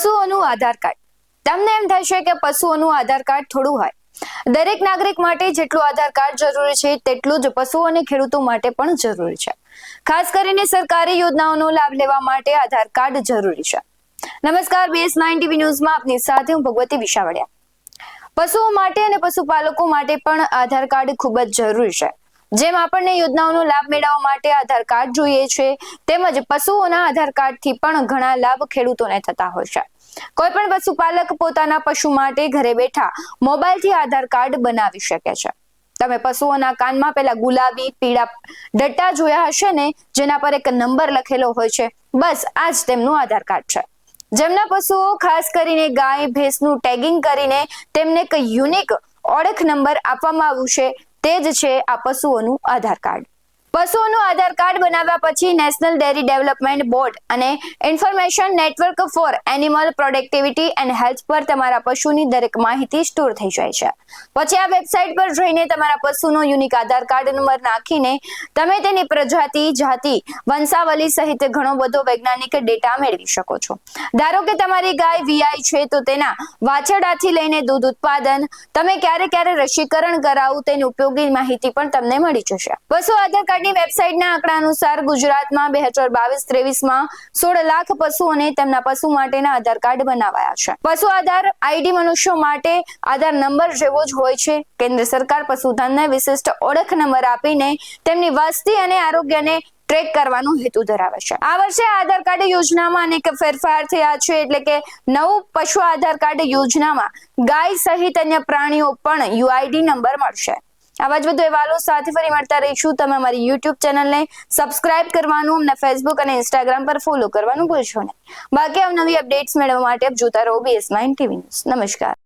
પશુઓનું આધાર card. તમને એમ થશે કે પશુઓનું આધાર કાર્ડ થોડું હોય. દરેક નાગરિક માટે જેટલું આધાર કાર્ડ જરૂરી છે તેટલું જ પશુઓ અને ખેડૂતો માટે પણ જરૂરી છે. ખાસ કરીને સરકારી યોજનાઓનો લાભ લેવા માટે આધાર કાર્ડ જરૂરી છે. નમસ્કાર, BS9 TV ન્યૂઝમાં આપની સાથે હું ભગવતી વિશાવડિયા. પશુઓ માટે અને પશુપાલકો માટે પણ આધાર કાર્ડ ખૂબ જ જરૂરી છે. જેમ આપણને યોજનાઓનો લાભ મેળવવા માટે આધાર કાર્ડ જોઈએ છે, તેમજ પશુઓના આધાર કાર્ડથી પણ ઘણા લાભ ખેડૂતોને થતા હોય છે. કોઈ પણ પશુપાલક પોતાના પશુ માટે ઘરે બેઠા મોબાઈલથી આધાર કાર્ડ બનાવી શકે છે. તમે પશુઓના કાનમાં પેલા ગુલાબી પીળા ડટ્ટા જોયા હશે ને, જેના પર એક નંબર લખેલો હોય છે. બસ આ જ તેમનું આધાર કાર્ડ છે. જેમના પશુઓ ખાસ કરીને ગાય ભેંસનું ટેગિંગ કરીને તેમને એક યુનિક ઓળખ નંબર આપવામાં આવ્યું છે, તે જ છે આ પશુઓનું આધાર કાર્ડ. પશુઓનું આધાર કાર્ડ બનાવ્યા પછી નેશનલ ડેરી ડેવલપમેન્ટ બોર્ડ અને information network four animal productivity and health પર તમારા પશુની દરેક માહિતી સ્ટોર થઈ જાય છે. પછી આ વેબસાઇટ પર જઈને તમારા પશુનો યુનિક આધાર કાર્ડ નંબર નાખીને તમે તેની પ્રજાતિ, જાતિ, વંશાવલી સહિત ઘણો બધો વૈજ્ઞાનિક ડેટા મેળવી શકો છો. ધારો કે તમારી ગાય વીઆઈ છે તો તેના વાછરડાથી લઈને દૂધ ઉત્પાદન, તમે ક્યારે રસીકરણ કરાવું તેની ઉપયોગી માહિતી પણ તમને મળી જશે. પશુ આધાર કાર્ડની વેબસાઇટના આંકડા અનુસાર ગુજરાતમાં 2022-23માં 16 લાખ પશુઓને તેમના પશુ માટેના આધાર કાર્ડ બનાવાયા છે. પશુ આધાર આઈડી મનુષ્યો માટે આધાર નંબર જેવો જ હોય છે. કેન્દ્ર સરકાર પશુધનને વિશિષ્ટ ઓળખ નંબર આપીને તેમની વસ્તી અને આરોગ્યને ટ્રેક કરવાનો હેતુ ધરાવે છે. આ વર્ષે આધાર કાર્ડ યોજનામાં અનેક ફેરફાર થયા છે, એટલે કે નવું પશુ આધાર કાર્ડ યોજનામાં ગાય સહિત અન્ય પ્રાણીઓ પણ યુઆઈડી નંબર મળશે. આવા જ વધુ અહેવાલો સાથે ફરી મળતા રહીશું. તમે અમારી YouTube ચેનલને સબસ્ક્રાઇબ કરવાનું, અમને Facebook અને Instagram પર ફોલો કરવાનું ભૂલશો નહીં. બાકી નવી અપડેટ્સ મેળવવા માટે આપ જોતા રહો BS9 TV ન્યૂઝ. નમસ્કાર.